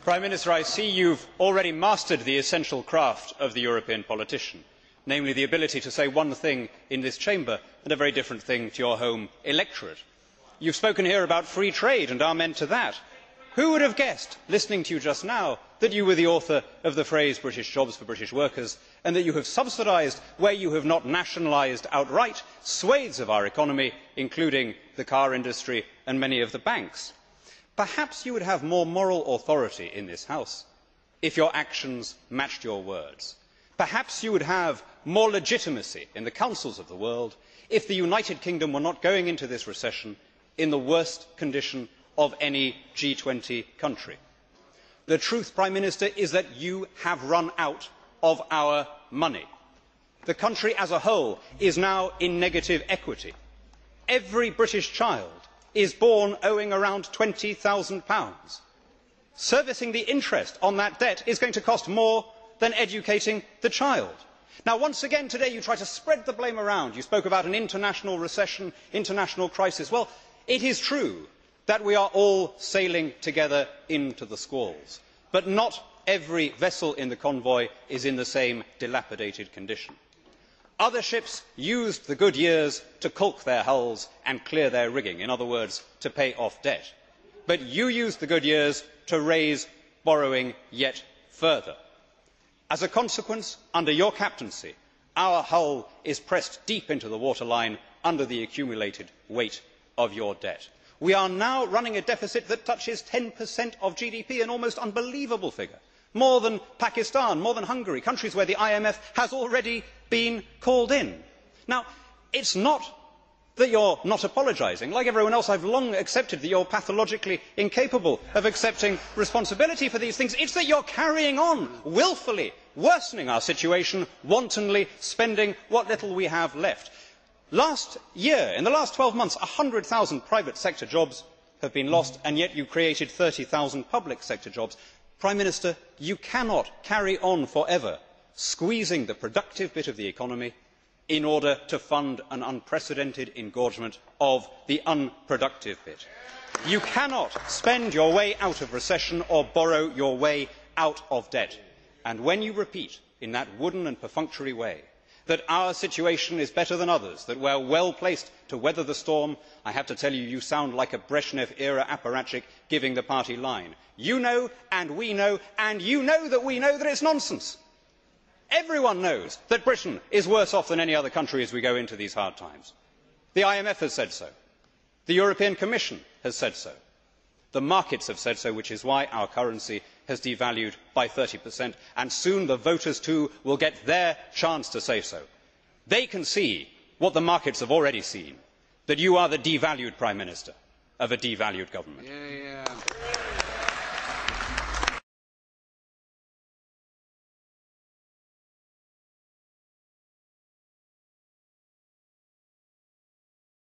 Prime Minister, I see you have already mastered the essential craft of the European politician, namely the ability to say one thing in this Chamber and a very different thing to your home electorate. You have spoken here about free trade and amen to that. Who would have guessed, listening to you just now, that you were the author of the phrase British jobs for British workers, and that you have subsidised, where you have not nationalised outright, swathes of our economy, including the car industry and many of the banks? Perhaps you would have more moral authority in this House if your actions matched your words. Perhaps you would have more legitimacy in the councils of the world if the United Kingdom were not going into this recession in the worst condition of any G20 country. The truth, Prime Minister, is that you have run out of our money. The country as a whole is now in negative equity. Every British child is born owing around £20,000. Servicing the interest on that debt is going to cost more than educating the child. Now, once again today you try to spread the blame around. You spoke about an international recession, international crisis. Well, it is true that we are all sailing together into the squalls, but not every vessel in the convoy is in the same dilapidated condition. Other ships used the good years to caulk their hulls and clear their rigging, in other words, to pay off debt. But you used the good years to raise borrowing yet further. As a consequence, under your captaincy, our hull is pressed deep into the waterline under the accumulated weight of your debt. We are now running a deficit that touches 10% of GDP, an almost unbelievable figure. More than Pakistan, more than Hungary, countries where the IMF has already been called in. Now, it is not that you are not apologising. Like everyone else, I have long accepted that you are pathologically incapable of accepting responsibility for these things. It is that you are carrying on, wilfully worsening our situation, wantonly spending what little we have left. Last year, in the last 12 months, 100,000 private sector jobs have been lost, and yet you created 30,000 public sector jobs. Prime Minister, you cannot carry on forever squeezing the productive bit of the economy in order to fund an unprecedented engorgement of the unproductive bit. You cannot spend your way out of recession or borrow your way out of debt. And when you repeat in that wooden and perfunctory way that our situation is better than others, that we are well placed to weather the storm, I have to tell you, you sound like a Brezhnev era apparatchik giving the party line. You know, and we know, and you know that we know that it is nonsense. Everyone knows that Britain is worse off than any other country as we go into these hard times. The IMF has said so. The European Commission has said so. The markets have said so, which is why our currency has devalued by 30%, and soon the voters too will get their chance to say so. They can see what the markets have already seen, that you are the devalued Prime Minister of a devalued government.